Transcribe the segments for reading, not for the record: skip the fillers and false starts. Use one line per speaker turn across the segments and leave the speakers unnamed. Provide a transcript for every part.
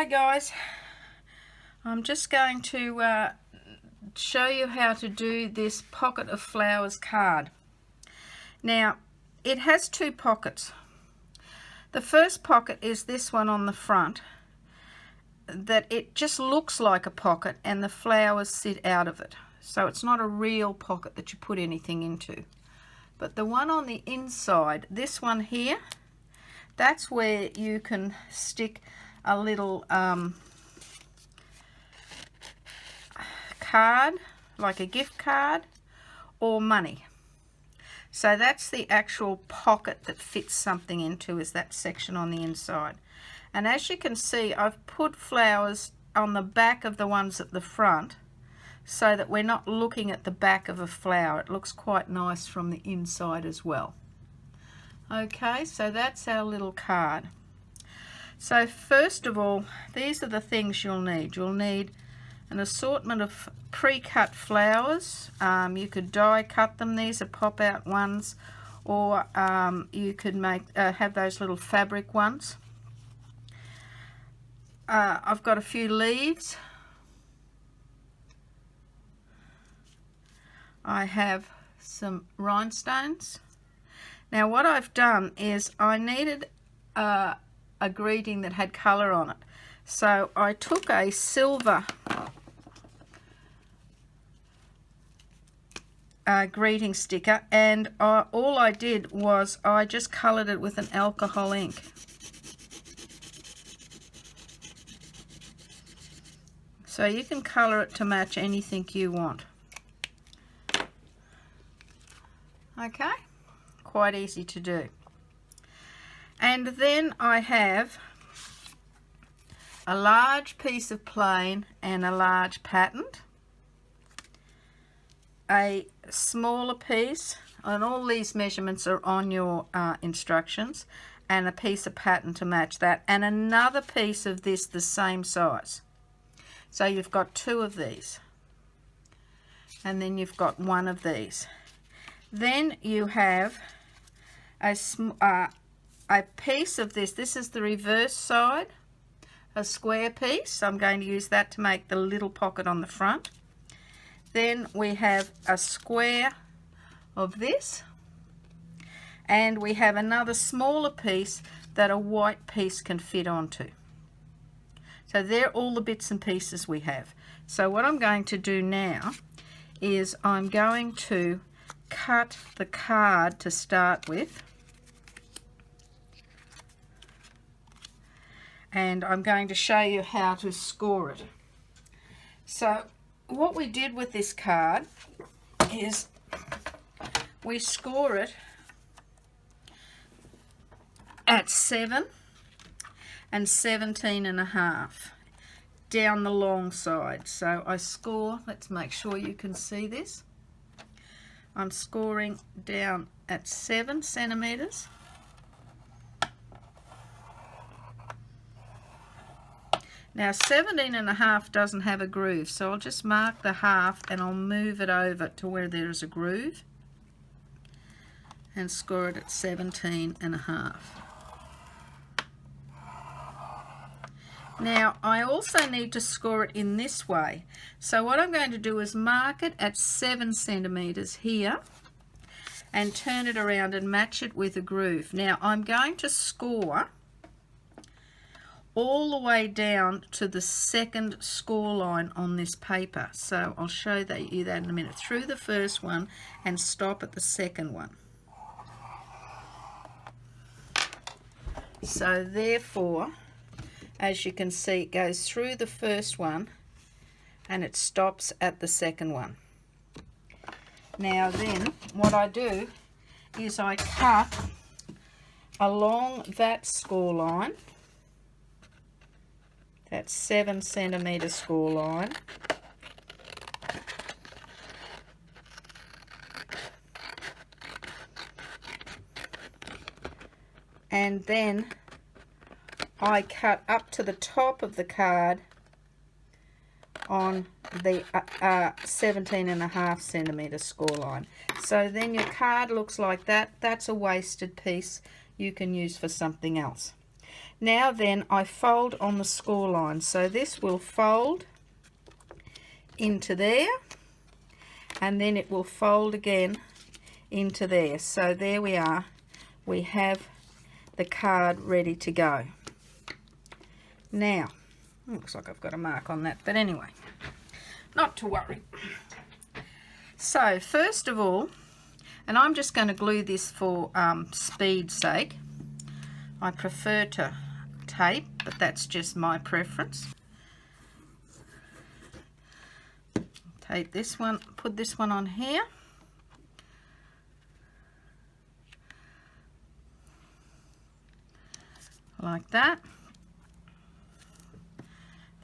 Okay guys, I'm just going to show you how to do this pocket of flowers card. Now it has two pockets. The first pocket is this one on the front, that it just looks like a pocket and the flowers sit out of it, so it's not a real pocket that you put anything into. But the one on the inside, this one here, that's where you can stick a little card, like a gift card or money. So that's the actual pocket that fits something into, is that section on the inside. And as you can see, I've put flowers on the back of the ones at the front so that we're not looking at the back of a flower. It looks quite nice from the inside as well. Okay, so that's our little card. So first of all, these are the things you'll need. You'll need an assortment of pre-cut flowers. You could die cut them. These are pop-out ones, or you could make have those little fabric ones. I've got a few leaves. I have some rhinestones. Now what I've done is I needed a greeting that had colour on it. So I took a silver greeting sticker, and all I did was I just coloured it with an alcohol ink. So you can colour it to match anything you want. Okay, quite easy to do. And then I have a large piece of plain and a large patterned, a smaller piece, and all these measurements are on your instructions, and a piece of pattern to match that, and another piece of this the same size. So you've got two of these, and then you've got one of these. Then you have a piece of this. This is the reverse side, a square piece. I'm going to use that to make the little pocket on the front. Then we have a square of this, and we have another smaller piece that a white piece can fit onto. So they're all the bits and pieces we have. So what I'm going to do now is I'm going to cut the card to start with, and I'm going to show you how to score it. So what we did with this card is we score it at 7 and 17.5 down the long side. So I score, let's make sure you can see this. I'm scoring down at 7 centimeters. Now 17.5 doesn't have a groove, so I'll just mark the half and I'll move it over to where there is a groove and score it at 17.5. Now I also need to score it in this way. So what I'm going to do is mark it at 7 centimeters here and turn it around and match it with a groove. Now I'm going to score all the way down to the second score line on this paper. So I'll show you that in a minute. Through the first one and stop at the second one. So therefore, as you can see, it goes through the first one and it stops at the second one. Now then, what I do is I cut along that score line, that 7 centimeter score line, and then I cut up to the top of the card on the 17.5 centimeter score line. So then your card looks like that. That's a wasted piece you can use for something else. Now then, I fold on the score line. So this will fold into there, and then it will fold again into there. So there we are. We have the card ready to go. Now, looks like I've got a mark on that, but anyway, not to worry. So first of all, and I'm just going to glue this for speed's sake. I prefer to tape, but that's just my preference. Take this one, put this one on here. Like that.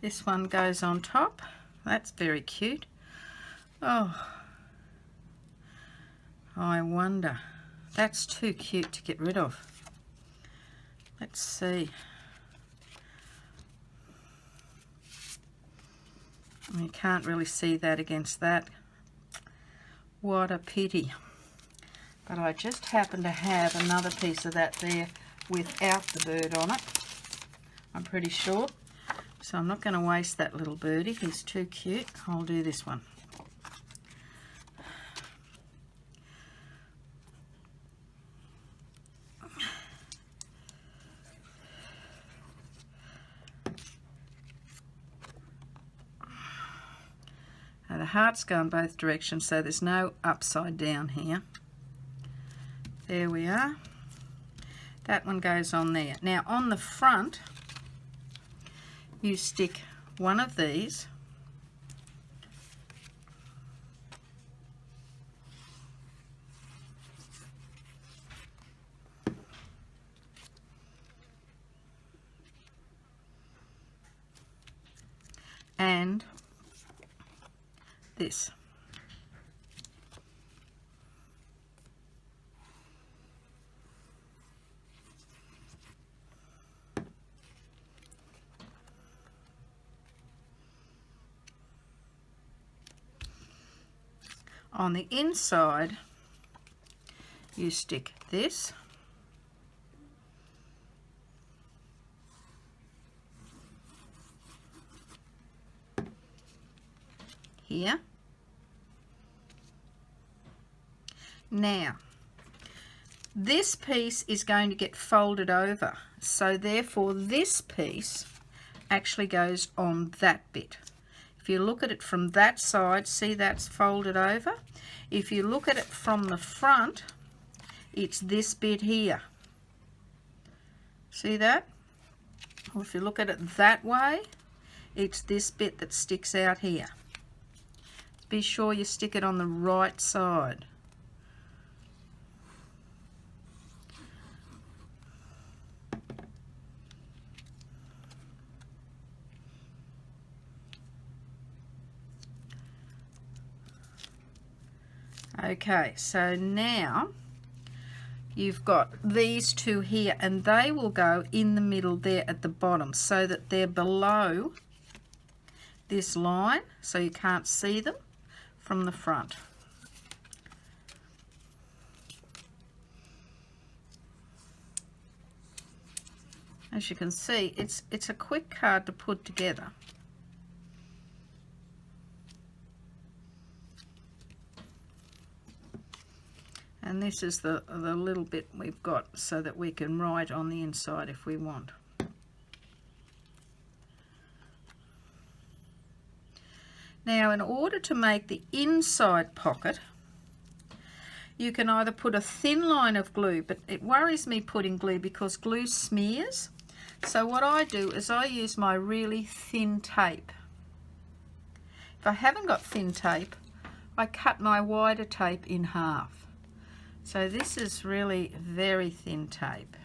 This one goes on top. That's very cute. Oh, I wonder. That's too cute to get rid of. Let's see. You can't really see that against that. What a pity. But I just happen to have another piece of that there without the bird on it, I'm pretty sure. So I'm not going to waste that little birdie. He's too cute. I'll do this one. Now the hearts go in both directions, so there's no upside down here. There we are. That one goes on there. Now on the front, you stick one of these and this. On the inside, you stick this, here. Now, this piece is going to get folded over, so therefore this piece actually goes on that bit. If you look at it from that side, see that's folded over. If you look at it from the front, it's this bit here. See that? Or if you look at it that way, it's this bit that sticks out here. Be sure you stick it on the right side. Okay, so now you've got these two here, and they will go in the middle there at the bottom, so that they're below this line, so you can't see them from the front. As you can see, it's a quick card to put together. And this is the little bit we've got so that we can write on the inside if we want. Now, in order to make the inside pocket, you can either put a thin line of glue, but it worries me putting glue because glue smears. So what I do is I use my really thin tape. If I haven't got thin tape, I cut my wider tape in half. So this is really very thin tape.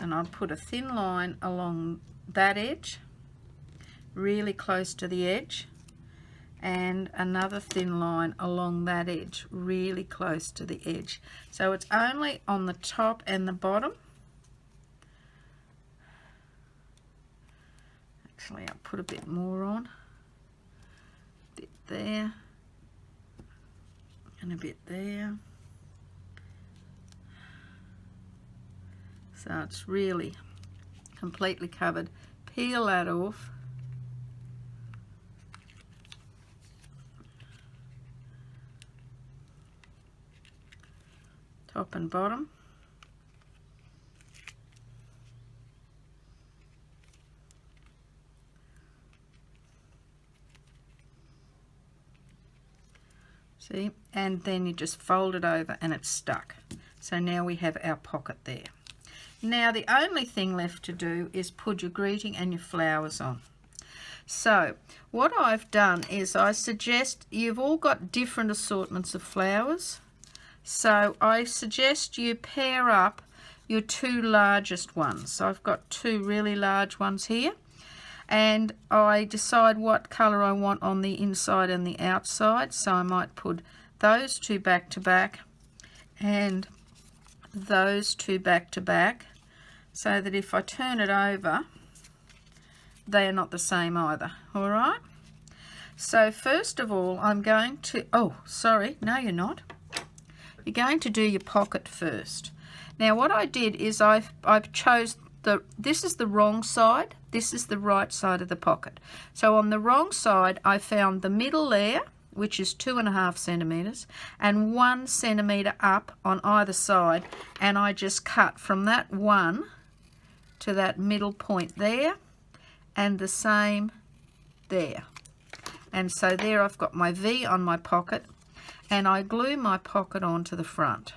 And I'll put a thin line along that edge, really close to the edge, and another thin line along that edge, really close to the edge. So it's only on the top and the bottom. Actually, I'll put a bit more on. A bit there, and a bit there. So it's really completely covered. Peel that off. Top and bottom. See, and then you just fold it over and it's stuck. So now we have our pocket there. Now the only thing left to do is put your greeting and your flowers on. So what I've done is I suggest, you've all got different assortments of flowers, so I suggest you pair up your two largest ones. So I've got two really large ones here, and I decide what colour I want on the inside and the outside. So I might put those two back to back and those two back to back, so that if I turn it over, they are not the same either. All right, so first of all I'm going to, oh sorry, no you're not, you're going to do your pocket first. Now what I did is I've chose this is the wrong side, this is the right side of the pocket. So on the wrong side I found the middle layer, which is 2.5 centimeters, and 1 centimeter up on either side, and I just cut from that one to that middle point there, and the same there. And so there I've got my V on my pocket, and I glue my pocket onto the front.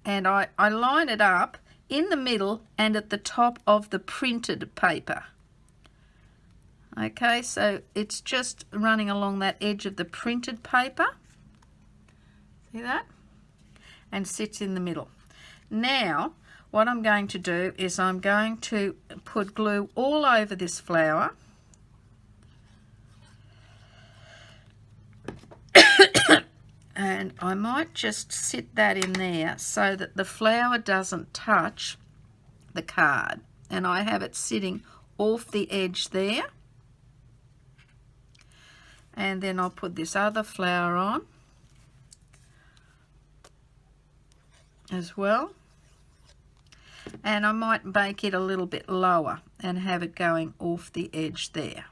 And I line it up in the middle and at the top of the printed paper. Okay, so it's just running along that edge of the printed paper. See that? And sits in the middle. Now, what I'm going to do is I'm going to put glue all over this flower. And I might just sit that in there so that the flower doesn't touch the card. And I have it sitting off the edge there. And then I'll put this other flower on as well. And I might make it a little bit lower and have it going off the edge there.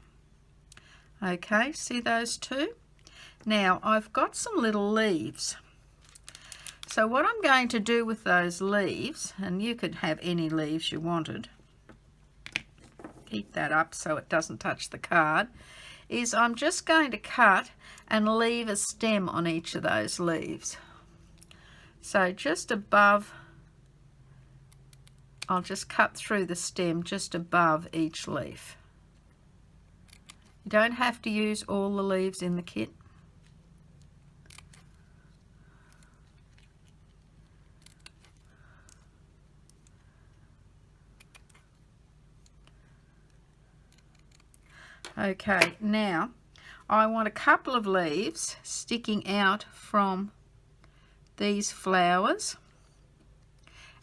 Okay, see those two? Now I've got some little leaves. So what I'm going to do with those leaves, and you could have any leaves you wanted, keep that up so it doesn't touch the card, is I'm just going to cut and leave a stem on each of those leaves. So just above, I'll just cut through the stem just above each leaf. You don't have to use all the leaves in the kit. Okay, now I want a couple of leaves sticking out from these flowers,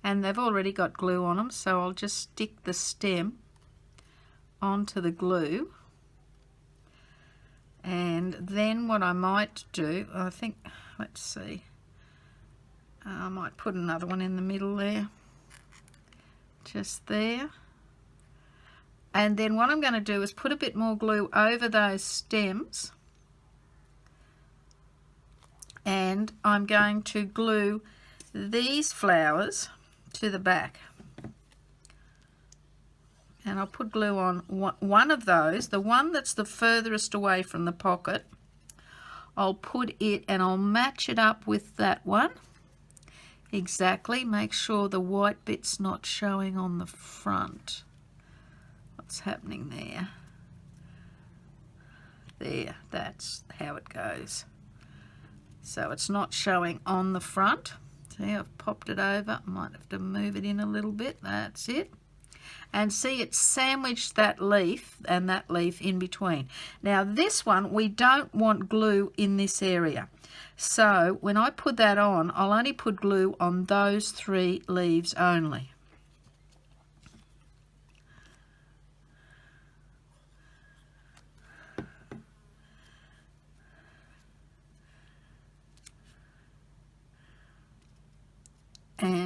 and they've already got glue on them, so I'll just stick the stem onto the glue. And then what I might do, I think, let's see, I might put another one in the middle there, just there. And then what I'm going to do is put a bit more glue over those stems, and I'm going to glue these flowers to the back. And I'll put glue on one of those, the one that's the furthest away from the pocket. I'll put it and I'll match it up with that one. Exactly, make sure the white bit's not showing on the front. What's happening there? There, that's how it goes. So it's not showing on the front. See, I've popped it over. I might have to move it in a little bit. That's it. And see, it's sandwiched that leaf and that leaf in between. Now this one, we don't want glue in this area. So when I put that on, I'll only put glue on those 3 leaves only.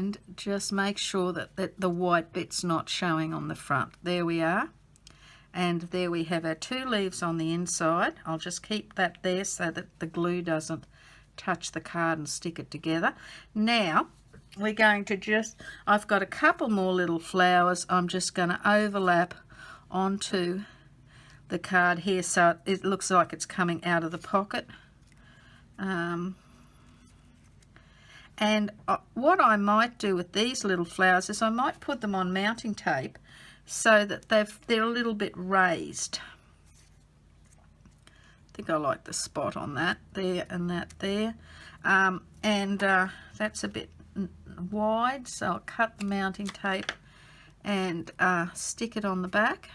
and just make sure that the white bit's not showing on the front. There we are. And there we have our 2 leaves on the inside. I'll just keep that there so that the glue doesn't touch the card and stick it together. Now we're going to I've got a couple more little flowers I'm just going to overlap onto the card here so it looks like it's coming out of the pocket. And what I might do with these little flowers is I might put them on mounting tape so that they're a little bit raised. I think I like the spot on that there and that there. That's a bit wide, so I'll cut the mounting tape and stick it on the back.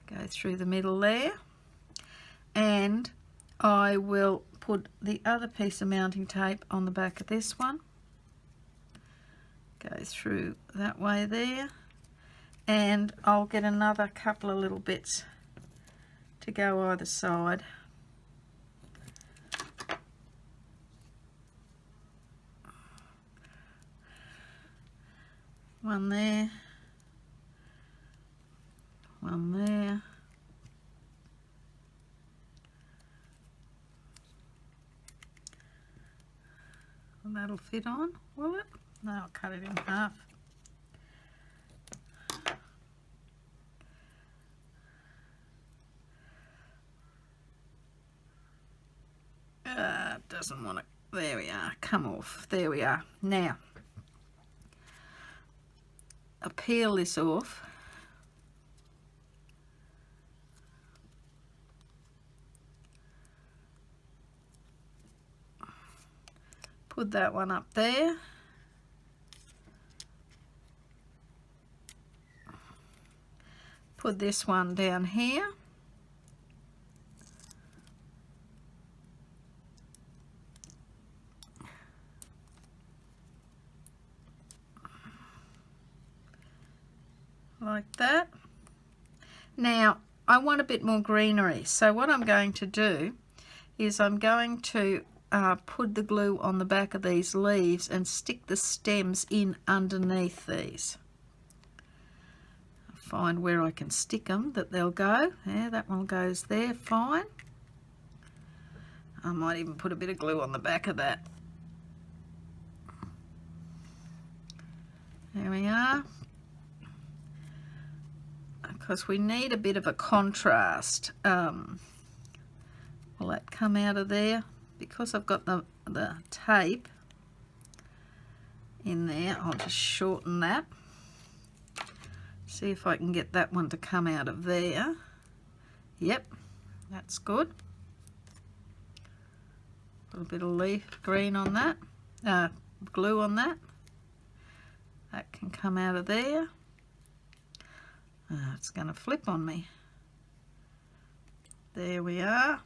Go through the middle there, and I will put the other piece of mounting tape on the back of this one. Go through that way there, and I'll get another couple of little bits to go either side. One there, one there. And that'll fit on, will it? No, I'll cut it in half. Doesn't want to. There we are. Come off. There we are. Now, I'll peel this off. Put that one up there. Put this one down here. Like that. Now I want a bit more greenery, so what I'm going to do is I'm going to put the glue on the back of these leaves and stick the stems in underneath these. Find where I can stick them that they'll go. Yeah, that one goes there, fine. I might even put a bit of glue on the back of that. There we are. Because we need a bit of a contrast. Will that come out of there? Because I've got the tape in there, I'll just shorten that. See if I can get that one to come out of there. Yep, that's good. A little bit of leaf green on that, glue on that. That can come out of there. It's going to flip on me. There we are.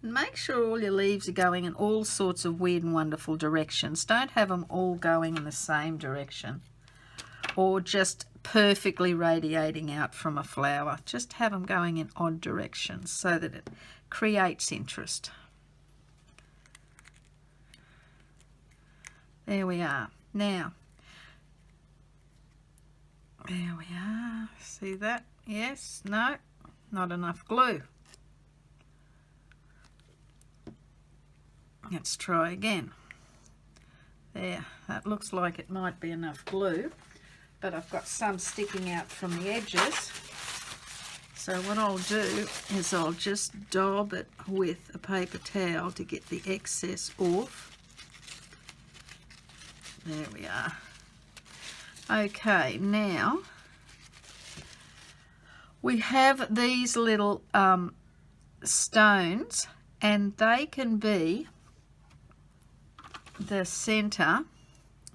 Make sure all your leaves are going in all sorts of weird and wonderful directions. Don't have them all going in the same direction or just perfectly radiating out from a flower. Just have them going in odd directions so that it creates interest. There we are. Now, there we are. See that? Yes? No? Not enough glue. Let's try again. There, that looks like it might be enough glue, but I've got some sticking out from the edges. So what I'll do is I'll just dab it with a paper towel to get the excess off. There we are. Okay, now we have these little stones, and they can be the center.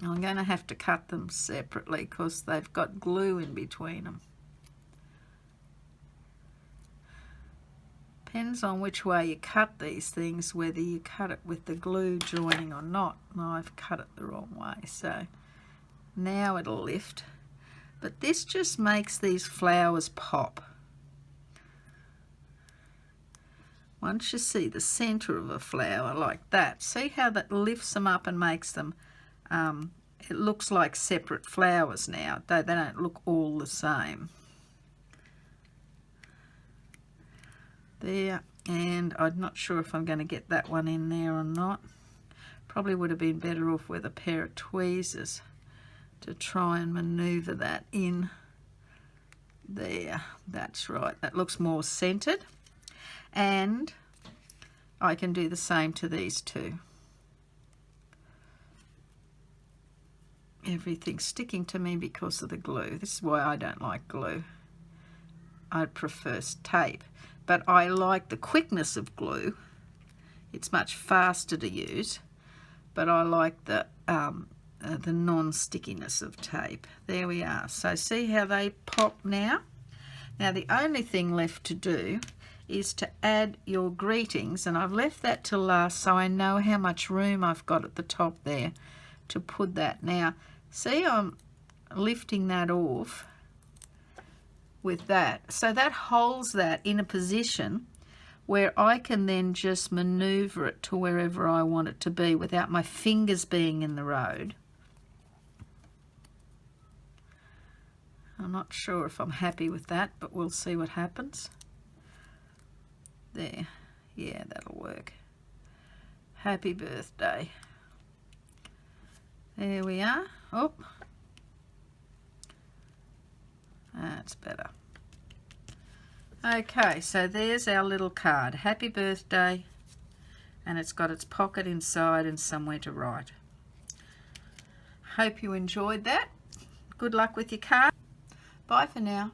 I'm going to have to cut them separately because they've got glue in between them. Depends on which way you cut these things, whether you cut it with the glue joining or not. No, I've cut it the wrong way, so Now it'll lift. But this just makes these flowers pop. Once you see the center of a flower like that, see how that lifts them up and makes them, it looks like separate flowers now, though they don't look all the same. There, and I'm not sure if I'm going to get that one in there or not. Probably would have been better off with a pair of tweezers to try and maneuver that in there. That's right, that looks more centered. And I can do the same to these two. Everything's sticking to me because of the glue. This is why I don't like glue. I'd prefer tape, but I like the quickness of glue. It's much faster to use, but I like the non-stickiness of tape. There we are. So see how they pop now? Now the only thing left to do is to add your greetings, and I've left that till last so I know how much room I've got at the top there to put that. Now see, I'm lifting that off with that, so that holds that in a position where I can then just maneuver it to wherever I want it to be without my fingers being in the road. I'm not sure if I'm happy with that, but we'll see what happens. There, yeah, that'll work. Happy birthday. There we are. Oh, that's better. Okay, so there's our little card. Happy birthday, and it's got its pocket inside and somewhere to write. Hope you enjoyed that. Good luck with your card. Bye for now.